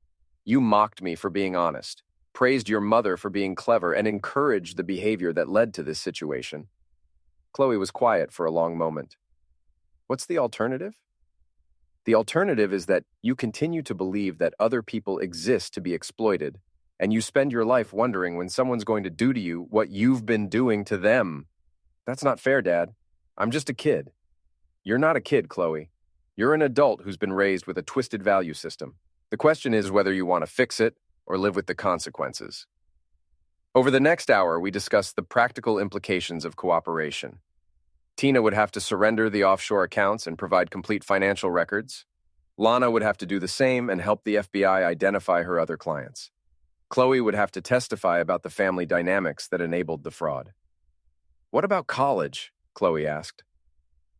You mocked me for being honest, praised your mother for being clever, and encouraged the behavior that led to this situation. Chloe was quiet for a long moment. What's the alternative? The alternative is that you continue to believe that other people exist to be exploited, and you spend your life wondering when someone's going to do to you what you've been doing to them. That's not fair, Dad. I'm just a kid. You're not a kid, Chloe. You're an adult who's been raised with a twisted value system. The question is whether you want to fix it or live with the consequences. Over the next hour, we discussed the practical implications of cooperation. Tina would have to surrender the offshore accounts and provide complete financial records. Lana would have to do the same and help the FBI identify her other clients. Chloe would have to testify about the family dynamics that enabled the fraud. What about college? Chloe asked.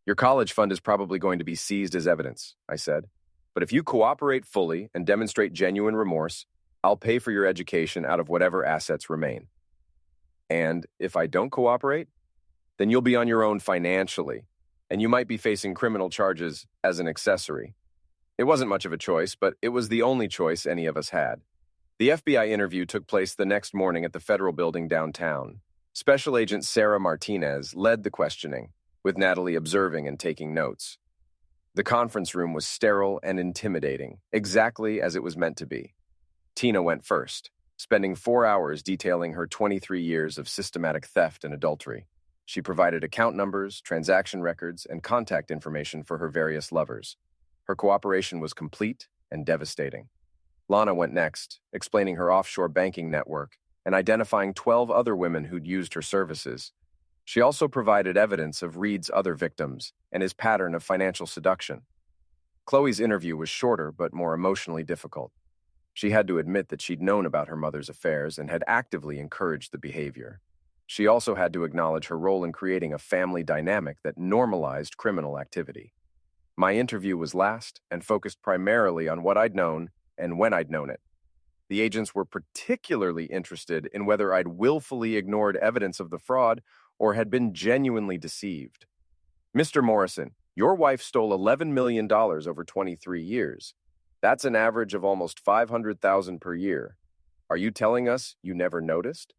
Your college fund is probably going to be seized as evidence, I said. But if you cooperate fully and demonstrate genuine remorse, I'll pay for your education out of whatever assets remain. And if I don't cooperate, then you'll be on your own financially, and you might be facing criminal charges as an accessory. It wasn't much of a choice, but it was the only choice any of us had. The FBI interview took place the next morning at the federal building downtown. Special Agent Sarah Martinez led the questioning, with Natalie observing and taking notes. The conference room was sterile and intimidating, exactly as it was meant to be. Tina went first. spending 4 hours detailing her 23 years of systematic theft and adultery. She provided account numbers, transaction records, and contact information for her various lovers. Her cooperation was complete and devastating. Lana went next, explaining her offshore banking network and identifying 12 other women who'd used her services. She also provided evidence of Reed's other victims and his pattern of financial seduction. Chloe's interview was shorter but more emotionally difficult. She had to admit that she'd known about her mother's affairs and had actively encouraged the behavior. She also had to acknowledge her role in creating a family dynamic that normalized criminal activity. My interview was last and focused primarily on what I'd known and when I'd known it. The agents were particularly interested in whether I'd willfully ignored evidence of the fraud or had been genuinely deceived. Mr. Morrison, your wife stole $11 million over 23 years. That's an average of almost $500,000 per year. Are you telling us you never noticed?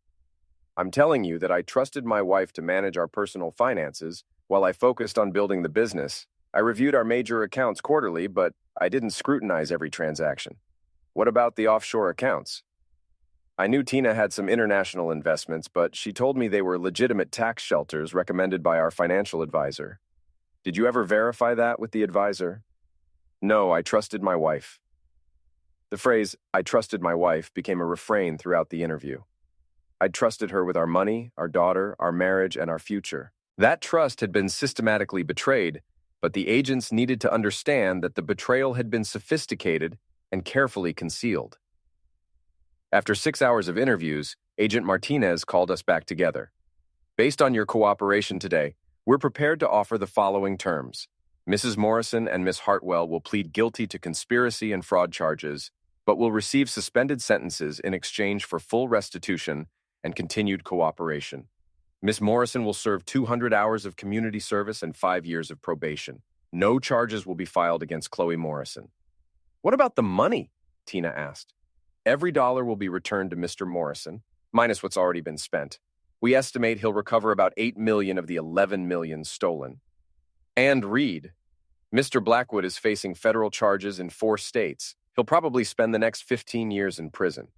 I'm telling you that I trusted my wife to manage our personal finances while I focused on building the business. I reviewed our major accounts quarterly, but I didn't scrutinize every transaction. What about the offshore accounts? I knew Tina had some international investments, but she told me they were legitimate tax shelters recommended by our financial advisor. Did you ever verify that with the advisor? No, I trusted my wife. The phrase, "I trusted my wife," became a refrain throughout the interview. I'd trusted her with our money, our daughter, our marriage, and our future. That trust had been systematically betrayed, but the agents needed to understand that the betrayal had been sophisticated and carefully concealed. After 6 hours of interviews, Agent Martinez called us back together. Based on your cooperation today, we're prepared to offer the following terms. Mrs. Morrison and Miss Hartwell will plead guilty to conspiracy and fraud charges, but will receive suspended sentences in exchange for full restitution and continued cooperation. Miss Morrison will serve 200 hours of community service and 5 years of probation. No charges will be filed against Chloe Morrison. What about the money? Tina asked. Every dollar will be returned to Mr. Morrison, minus what's already been spent. We estimate he'll recover about $8 million of the $11 million stolen. And Reed. Mr. Blackwood is facing federal charges in 4 states. He'll probably spend the next 15 years in prison.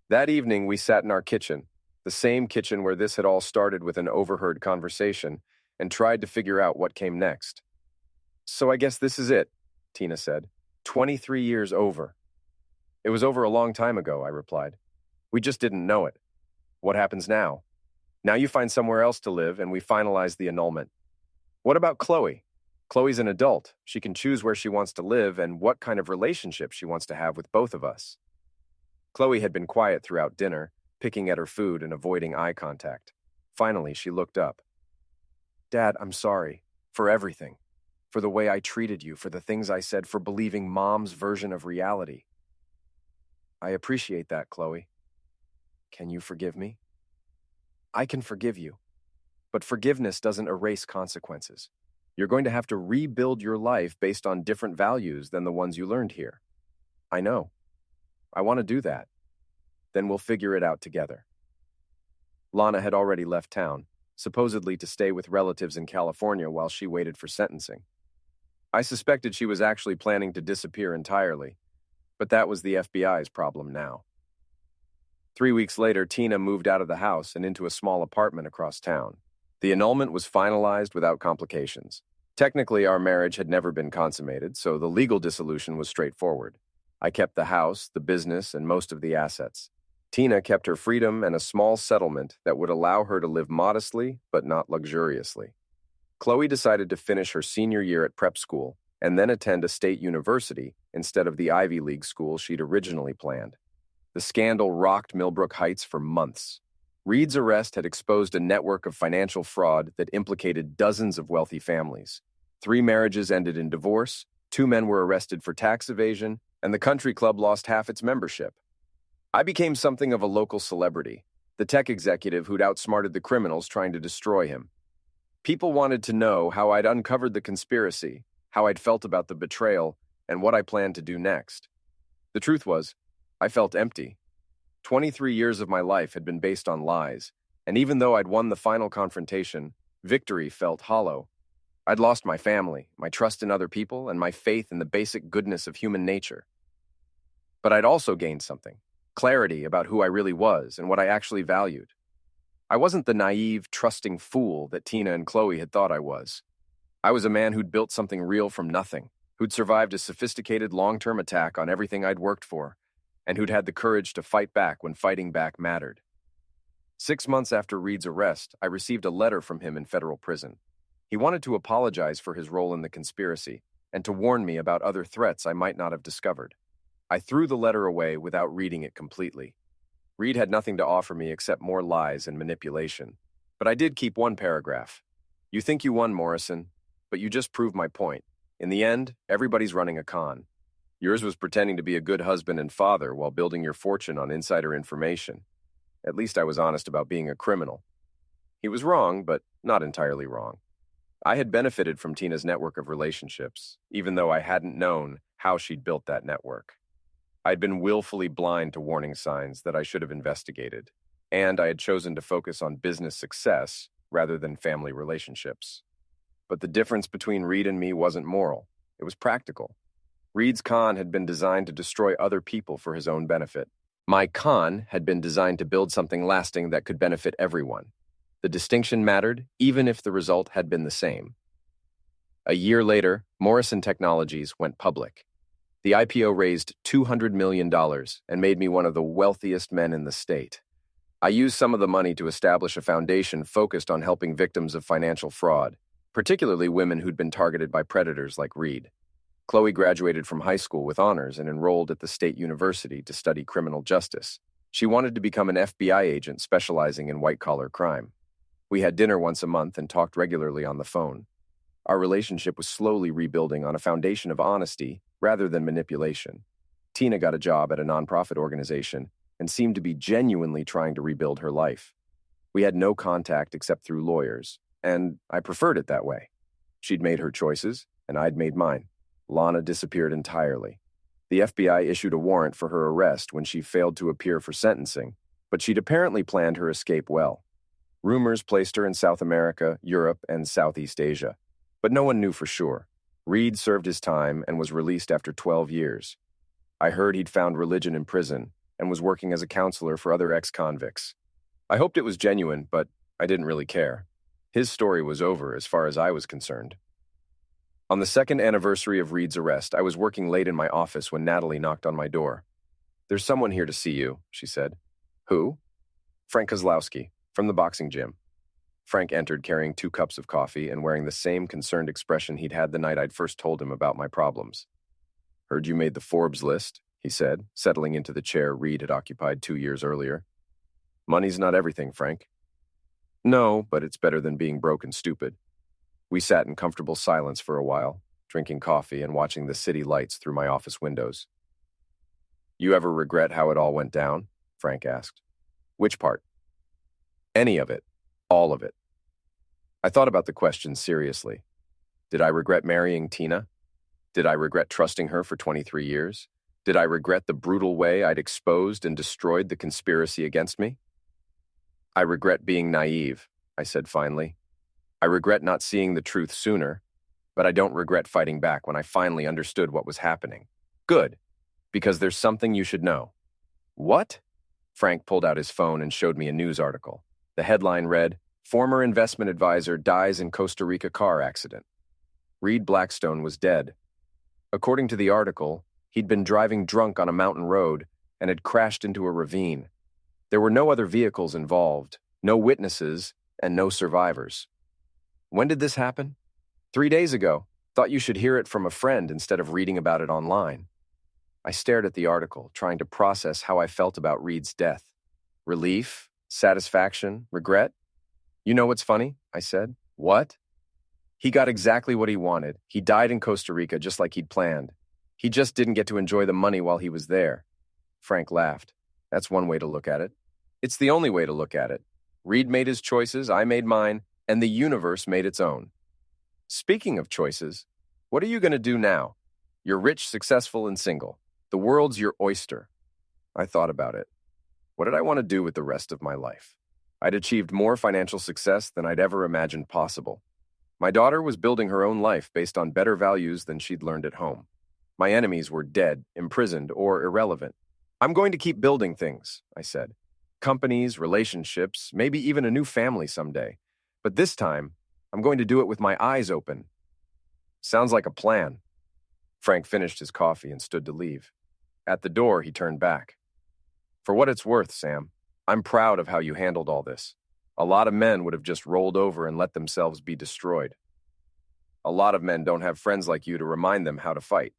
That evening, we sat in our kitchen, the same kitchen where this had all started with an overheard conversation, and tried to figure out what came next. So I guess this is it, Tina said. 23 years over. It was over a long time ago, I replied. We just didn't know it. What happens now? Now you find somewhere else to live, and we finalize the annulment. What about Chloe? Chloe's an adult. She can choose where she wants to live and what kind of relationship she wants to have with both of us. Chloe had been quiet throughout dinner, picking at her food and avoiding eye contact. Finally, she looked up. Dad, I'm sorry. For everything. For the way I treated you, for the things I said, for believing Mom's version of reality. I appreciate that, Chloe. Can you forgive me? I can forgive you. But forgiveness doesn't erase consequences. You're going to have to rebuild your life based on different values than the ones you learned here. I know. I want to do that. Then we'll figure it out together. Lana had already left town, supposedly to stay with relatives in California while she waited for sentencing. I suspected she was actually planning to disappear entirely, but that was the FBI's problem now. 3 weeks later, Tina moved out of the house and into a small apartment across town. The annulment was finalized without complications. Technically, our marriage had never been consummated, so the legal dissolution was straightforward. I kept the house, the business, and most of the assets. Tina kept her freedom and a small settlement that would allow her to live modestly but not luxuriously. Chloe decided to finish her senior year at prep school and then attend a state university instead of the Ivy League school she'd originally planned. The scandal rocked Millbrook Heights for months. Reed's arrest had exposed a network of financial fraud that implicated dozens of wealthy families. 3 marriages ended in divorce, 2 men were arrested for tax evasion, and the country club lost half its membership. I became something of a local celebrity, the tech executive who'd outsmarted the criminals trying to destroy him. People wanted to know how I'd uncovered the conspiracy, how I'd felt about the betrayal, and what I planned to do next. The truth was, I felt empty. 23 years of my life had been based on lies, and even though I'd won the final confrontation, victory felt hollow. I'd lost my family, my trust in other people, and my faith in the basic goodness of human nature. But I'd also gained something: clarity about who I really was and what I actually valued. I wasn't the naive, trusting fool that Tina and Chloe had thought I was. I was a man who'd built something real from nothing, who'd survived a sophisticated long-term attack on everything I'd worked for, and who'd had the courage to fight back when fighting back mattered. 6 months after Reed's arrest, I received a letter from him in federal prison. He wanted to apologize for his role in the conspiracy and to warn me about other threats I might not have discovered. I threw the letter away without reading it completely. Reed had nothing to offer me except more lies and manipulation. But I did keep one paragraph. You think you won, Morrison, but you just proved my point. In the end, everybody's running a con. Yours was pretending to be a good husband and father while building your fortune on insider information. At least I was honest about being a criminal. He was wrong, but not entirely wrong. I had benefited from Tina's network of relationships, even though I hadn't known how she'd built that network. I'd been willfully blind to warning signs that I should have investigated, and I had chosen to focus on business success rather than family relationships. But the difference between Reed and me wasn't moral. It was practical. Reed's con had been designed to destroy other people for his own benefit. My con had been designed to build something lasting that could benefit everyone. The distinction mattered, even if the result had been the same. A year later, Morrison Technologies went public. The IPO raised $200 million and made me one of the wealthiest men in the state. I used some of the money to establish a foundation focused on helping victims of financial fraud, particularly women who'd been targeted by predators like Reed. Chloe graduated from high school with honors and enrolled at the state university to study criminal justice. She wanted to become an FBI agent specializing in white-collar crime. We had dinner once a month and talked regularly on the phone. Our relationship was slowly rebuilding on a foundation of honesty rather than manipulation. Tina got a job at a nonprofit organization and seemed to be genuinely trying to rebuild her life. We had no contact except through lawyers, and I preferred it that way. She'd made her choices, and I'd made mine. Lana disappeared entirely. The FBI issued a warrant for her arrest when she failed to appear for sentencing, but she'd apparently planned her escape well. Rumors placed her in South America, Europe, and Southeast Asia, but no one knew for sure. Reed served his time and was released after 12 years. I heard he'd found religion in prison and was working as a counselor for other ex-convicts. I hoped it was genuine, but I didn't really care. His story was over as far as I was concerned. On the second anniversary of Reed's arrest, I was working late in my office when Natalie knocked on my door. "There's someone here to see you," she said. "Who?" "Frank Kozlowski, from the boxing gym." Frank entered carrying 2 cups of coffee and wearing the same concerned expression he'd had the night I'd first told him about my problems. "Heard you made the Forbes list," he said, settling into the chair Reed had occupied 2 years earlier. "Money's not everything, Frank." "No, but it's better than being broke and stupid." We sat in comfortable silence for a while, drinking coffee and watching the city lights through my office windows. "You ever regret how it all went down?" Frank asked. "Which part?" "Any of it. All of it." I thought about the question seriously. Did I regret marrying Tina? Did I regret trusting her for 23 years? Did I regret the brutal way I'd exposed and destroyed the conspiracy against me? "I regret being naive," I said finally. "I regret not seeing the truth sooner, but I don't regret fighting back when I finally understood what was happening." "Good, because there's something you should know." "What?" Frank pulled out his phone and showed me a news article. The headline read, "Former investment advisor dies in Costa Rica car accident." Reed Blackstone was dead. According to the article, he'd been driving drunk on a mountain road and had crashed into a ravine. There were no other vehicles involved, no witnesses, and no survivors. When did this happen? 3 days ago. Thought you should hear it from a friend instead of reading about it online. I stared at the article, trying to process how I felt about Reed's death. Relief? Satisfaction? Regret? "You know what's funny?" I said. "What?" "He got exactly what he wanted. He died in Costa Rica just like he'd planned. He just didn't get to enjoy the money while he was there." Frank laughed. "That's one way to look at it." "It's the only way to look at it. Reed made his choices, I made mine, and the universe made its own." "Speaking of choices, what are you going to do now? You're rich, successful, and single. The world's your oyster." I thought about it. What did I want to do with the rest of my life? I'd achieved more financial success than I'd ever imagined possible. My daughter was building her own life based on better values than she'd learned at home. My enemies were dead, imprisoned, or irrelevant. I'm going to keep building things, I said. Companies, relationships, maybe even a new family someday. But this time, I'm going to do it with my eyes open. Sounds like a plan. Frank finished his coffee and stood to leave. At the door, he turned back. For what it's worth, Sam, I'm proud of how you handled all this. A lot of men would have just rolled over and let themselves be destroyed. A lot of men don't have friends like you to remind them how to fight.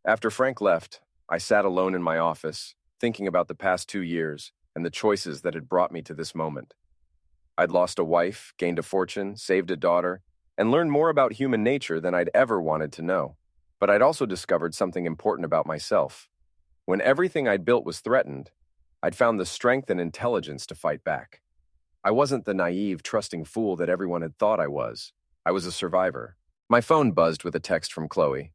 After Frank left, I sat alone in my office, thinking about the past 2 years and the choices that had brought me to this moment. I'd lost a wife, gained a fortune, saved a daughter, and learned more about human nature than I'd ever wanted to know. But I'd also discovered something important about myself. When everything I'd built was threatened, I'd found the strength and intelligence to fight back. I wasn't the naive, trusting fool that everyone had thought I was. I was a survivor. My phone buzzed with a text from Chloe.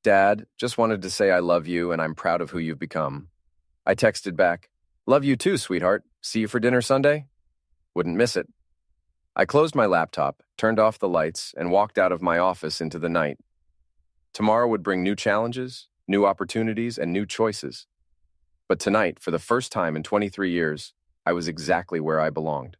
Dad, just wanted to say I love you and I'm proud of who you've become. I texted back, love you too, sweetheart. See you for dinner Sunday? Wouldn't miss it. I closed my laptop, turned off the lights, and walked out of my office into the night. Tomorrow would bring new challenges, new opportunities, and new choices. But tonight, for the first time in 23 years, I was exactly where I belonged.